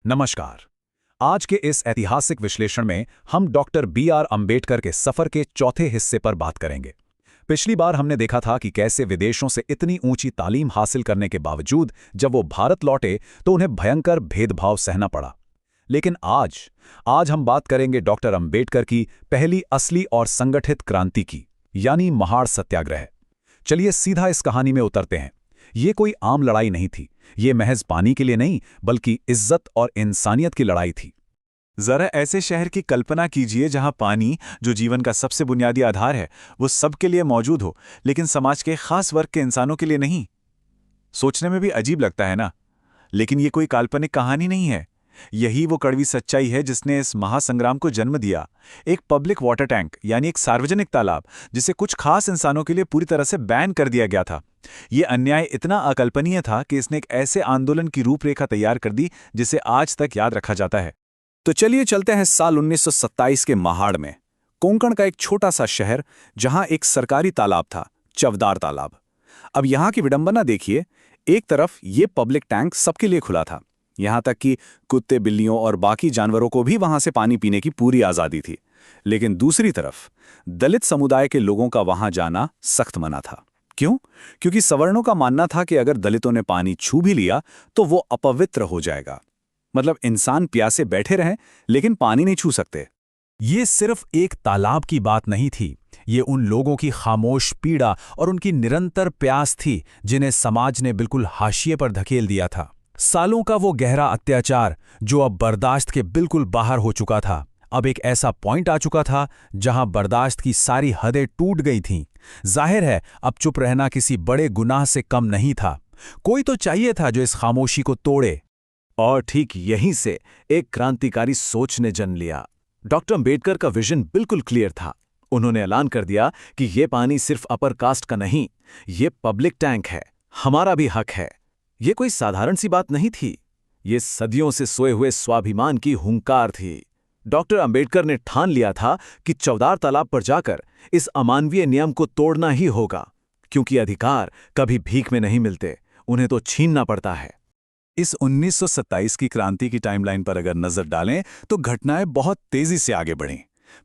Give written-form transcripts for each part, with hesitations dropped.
नमस्कार। आज के इस ऐतिहासिक विश्लेषण में हम डॉक्टर बी.आर. अंबेडकर के सफर के चौथे हिस्से पर बात करेंगे। पिछली बार हमने देखा था कि कैसे विदेशों से इतनी ऊंची तालीम हासिल करने के बावजूद जब वो भारत लौटे तो उन्हें भयंकर भेदभाव सहना पड़ा। लेकिन आज हम बात करेंगे डॉक्टर अंबेडकर की पहली असली और संगठित क्रांति की, यानी महाड़ सत्याग्रह। चलिए सीधा इस कहानी में उतरते हैं। ये कोई आम लड़ाई नहीं थी, ये महज पानी के लिए नहीं बल्कि इज्जत और इंसानियत की लड़ाई थी। जरा ऐसे शहर की कल्पना कीजिए जहां पानी, जो जीवन का सबसे बुनियादी आधार है, वो सबके लिए मौजूद हो, लेकिन समाज के खास वर्ग के इंसानों के लिए नहीं। सोचने में भी अजीब लगता है ना, लेकिन ये कोई काल्पनिक कहानी नहीं है। यही वो कड़वी सच्चाई है जिसने इस महासंग्राम को जन्म दिया। एक पब्लिक वाटर टैंक, यानी एक सार्वजनिक तालाब, जिसे कुछ खास इंसानों के लिए पूरी तरह से बैन कर दिया गया था। ये अन्याय इतना अकल्पनीय था कि इसने एक ऐसे आंदोलन की रूपरेखा तैयार कर दी जिसे आज तक याद रखा जाता है। तो चलिए चलते हैं साल 1927 के महाड़ में, कोंकण का एक छोटा सा शहर जहां एक सरकारी तालाब था, चवदार तालाब। अब यहां की विडंबना देखिए, एक तरफ ये पब्लिक टैंक सबके लिए खुला था, यहां तक कि कुत्ते, बिल्लियों और बाकी जानवरों को भी वहां से पानी पीने की पूरी आजादी थी। लेकिन दूसरी तरफ दलित समुदाय के लोगों का वहां जाना सख्त मना था। क्यों? क्योंकि सवर्णों का मानना था कि अगर दलितों ने पानी छू भी लिया तो वो अपवित्र हो जाएगा। मतलब इंसान प्यासे बैठे रहें लेकिन पानी नहीं छू सकते। ये सिर्फ एक तालाब की बात नहीं थी, ये उन लोगों की खामोश पीड़ा और उनकी निरंतर प्यास थी जिन्हें समाज ने बिल्कुल हाशिए पर धकेल दिया था। सालों का वो गहरा अत्याचार जो अब बर्दाश्त के बिल्कुल बाहर हो चुका था, अब एक ऐसा पॉइंट आ चुका था जहां बर्दाश्त की सारी हदें टूट गई थीं। जाहिर है अब चुप रहना किसी बड़े गुनाह से कम नहीं था। कोई तो चाहिए था जो इस खामोशी को तोड़े। और ठीक यहीं से एक क्रांतिकारी सोच ने जन्म लिया। डॉक्टर अंबेडकर का विजन बिल्कुल क्लियर था। उन्होंने ऐलान कर दिया कि ये पानी सिर्फ अपर कास्ट का नहीं, ये पब्लिक टैंक है, हमारा भी हक है। ये कोई साधारण सी बात नहीं थी, ये सदियों से सोए हुए स्वाभिमान की हुंकार थी। डॉक्टर अंबेडकर ने ठान लिया था कि चवदार तालाब पर जाकर इस अमानवीय नियम को तोड़ना ही होगा, क्योंकि अधिकार कभी भीख में नहीं मिलते, उन्हें तो छीनना पड़ता है। इस 1927 की क्रांति की टाइमलाइन पर अगर नजर डालें तो घटनाएं बहुत तेजी से आगे बढ़ीं।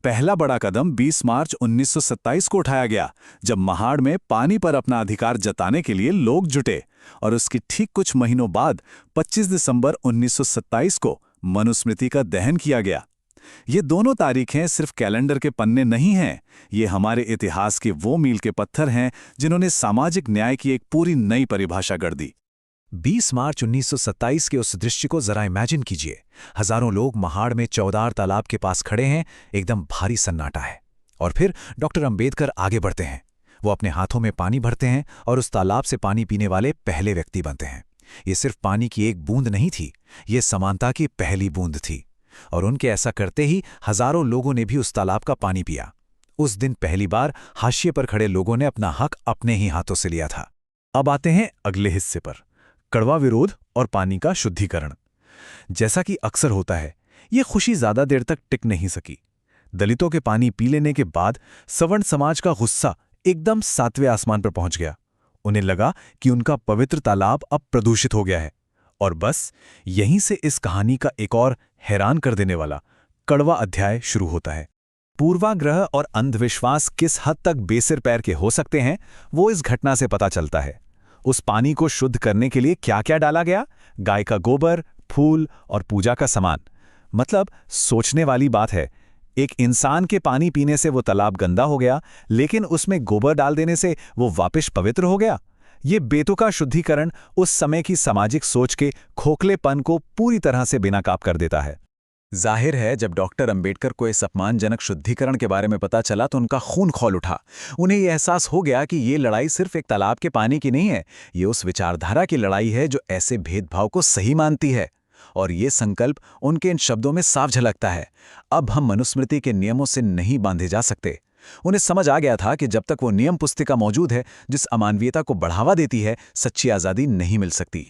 पहला बड़ा कदम 20 मार्च 1927 को उठाया गया, जब महाड़ में पानी पर अपना अधिकार जताने के लिए लोग जुटे। और उसकी ठीक कुछ महीनों बाद 25 दिसंबर 1927 को मनुस्मृति का दहन किया गया। ये दोनों तारीखें सिर्फ कैलेंडर के पन्ने नहीं हैं, ये हमारे इतिहास के वो मील के पत्थर हैं जिन्होंने सामाजिक न्याय की एक पूरी नई परिभाषा गढ़ दी। 20 मार्च 1927 के उस दृश्य को जरा इमेजिन कीजिए। हजारों लोग महाड़ में चवदार तालाब के पास खड़े हैं, एकदम भारी सन्नाटा है। और फिर डॉक्टर अंबेडकर आगे बढ़ते हैं। वो अपने हाथों में पानी भरते हैं और उस तालाब से पानी पीने वाले पहले व्यक्ति बनते हैं। ये सिर्फ पानी की एक बूंद नहीं थी, ये समानता की पहली बूंद थी। और उनके ऐसा करते ही हजारों लोगों ने भी उस तालाब का पानी पिया। उस दिन पहली बार हाशिए पर खड़े लोगों ने अपना हक अपने ही हाथों से लिया था। अब आते हैं अगले हिस्से पर, कड़वा विरोध और पानी का शुद्धिकरण। जैसा कि अक्सर होता है, ये खुशी ज्यादा देर तक टिक नहीं सकी। दलितों के पानी पी लेने के बाद सवर्ण समाज का गुस्सा एकदम 7वें आसमान पर पहुंच गया। उन्हें लगा कि उनका पवित्र तालाब अब प्रदूषित हो गया है। और बस यहीं से इस कहानी का एक और हैरान कर देने वाला कड़वा अध्याय शुरू होता है। पूर्वाग्रह और अंधविश्वास किस हद तक बेसिर पैर के हो सकते हैं, वो इस घटना से पता चलता है। उस पानी को शुद्ध करने के लिए क्या क्या डाला गया? गाय का गोबर, फूल और पूजा का सामान। मतलब सोचने वाली बात है, एक इंसान के पानी पीने से वो तालाब गंदा हो गया, लेकिन उसमें गोबर डाल देने से वो वापस पवित्र हो गया। ये बेतुका शुद्धिकरण उस समय की सामाजिक सोच के खोखलेपन को पूरी तरह से बेनकाब कर देता है। जाहिर है जब डॉक्टर अंबेडकर को इस अपमानजनक शुद्धिकरण के बारे में पता चला तो उनका खून खौल उठा। उन्हें यह एहसास हो गया कि ये लड़ाई सिर्फ एक तालाब के पानी की नहीं है, ये उस विचारधारा की लड़ाई है जो ऐसे भेदभाव को सही मानती है। और ये संकल्प उनके इन शब्दों में साफ झलकता है, अब हम मनुस्मृति के नियमों से नहीं बांधे जा सकते। उन्हें समझ आ गया था कि जब तक वो नियम पुस्तिका मौजूद है जिस अमानवीयता को बढ़ावा देती है, सच्ची आज़ादी नहीं मिल सकती।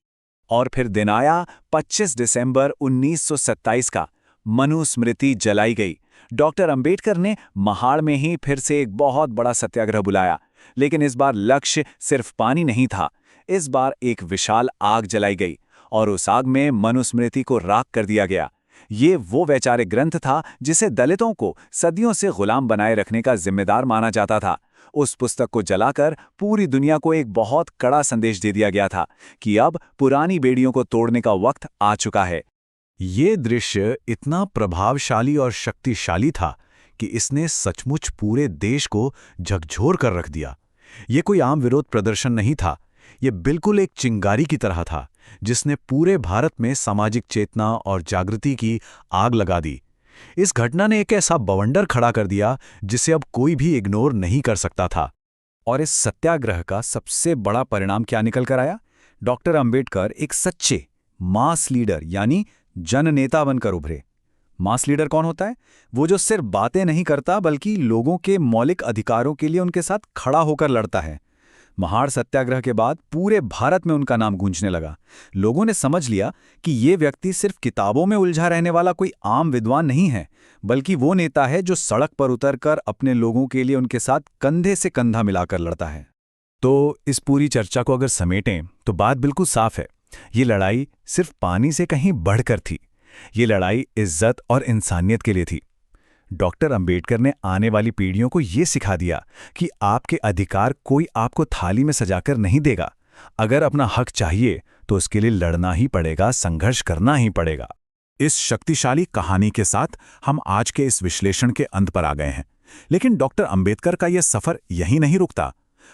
और फिर दिन आया 25 दिसंबर 1927 का। मनुस्मृति जलाई गई। डॉक्टर अंबेडकर ने महाड़ में ही फिर से एक बहुत बड़ा सत्याग्रह बुलाया, लेकिन इस बार लक्ष्य सिर्फ पानी नहीं था। इस बार एक विशाल आग जलाई गई और उस आग में मनुस्मृति को राख कर दिया गया। ये वो वैचारिक ग्रंथ था जिसे दलितों को सदियों से गुलाम बनाए रखने का जिम्मेदार माना जाता था। उस पुस्तक को जलाकर पूरी दुनिया को एक बहुत कड़ा संदेश दे दिया गया था कि अब पुरानी बेड़ियों को तोड़ने का वक्त आ चुका है। ये दृश्य इतना प्रभावशाली और शक्तिशाली था कि इसने सचमुच पूरे देश को झकझोर कर रख दिया। ये कोई आम विरोध प्रदर्शन नहीं था, ये बिल्कुल एक चिंगारी की तरह था जिसने पूरे भारत में सामाजिक चेतना और जागृति की आग लगा दी। इस घटना ने एक ऐसा बवंडर खड़ा कर दिया जिसे अब कोई भी इग्नोर नहीं कर सकता था। और इस सत्याग्रह का सबसे बड़ा परिणाम क्या निकल कर आया? डॉक्टर अंबेडकर एक सच्चे मास लीडर यानी जननेता बनकर उभरे। मास लीडर कौन होता है? वो जो सिर्फ बातें नहीं करता बल्कि लोगों के मौलिक अधिकारों के लिए उनके साथ खड़ा होकर लड़ता है। महाड़ सत्याग्रह के बाद पूरे भारत में उनका नाम गूंजने लगा। लोगों ने समझ लिया कि ये व्यक्ति सिर्फ किताबों में उलझा रहने वाला कोई आम विद्वान नहीं है, बल्कि वो नेता है जो सड़क पर उतरकर अपने लोगों के लिए उनके साथ कंधे से कंधा मिलाकर लड़ता है। तो इस पूरी चर्चा को अगर समेटें तो बात बिल्कुल साफ है। ये लड़ाई सिर्फ पानी से कहीं बढ़कर थी। ये लड़ाई इज्जत और इंसानियत के लिए थी। डॉक्टर अंबेडकर ने आने वाली पीढ़ियों को ये सिखा दिया कि आपके अधिकार कोई आपको थाली में सजाकर नहीं देगा। अगर अपना हक चाहिए तो उसके लिए लड़ना ही पड़ेगा, संघर्ष करना ही पड़ेगा। इस शक्तिशाली कहानी के साथ हम आज के इस विश्लेषण के अंत पर आ गए हैं। लेकिन डॉक्टर अंबेडकर का यह सफर यहीं नहीं रुकता।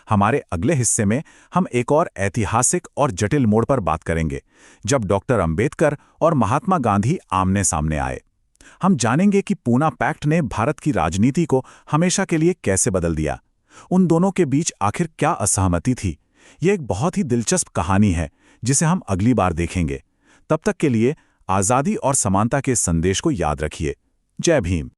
हमारे अगले हिस्से में हम एक और ऐतिहासिक और जटिल मोड़ पर बात करेंगे, जब डॉक्टर अंबेडकर और महात्मा गांधी आमने सामने आए। हम जानेंगे कि पूना पैक्ट ने भारत की राजनीति को हमेशा के लिए कैसे बदल दिया। उन दोनों के बीच आखिर क्या असहमति थी। यह एक बहुत ही दिलचस्प कहानी है जिसे हम अगली बार देखेंगे। तब तक के लिए आज़ादी और समानता के संदेश को याद रखिए। जय भीम।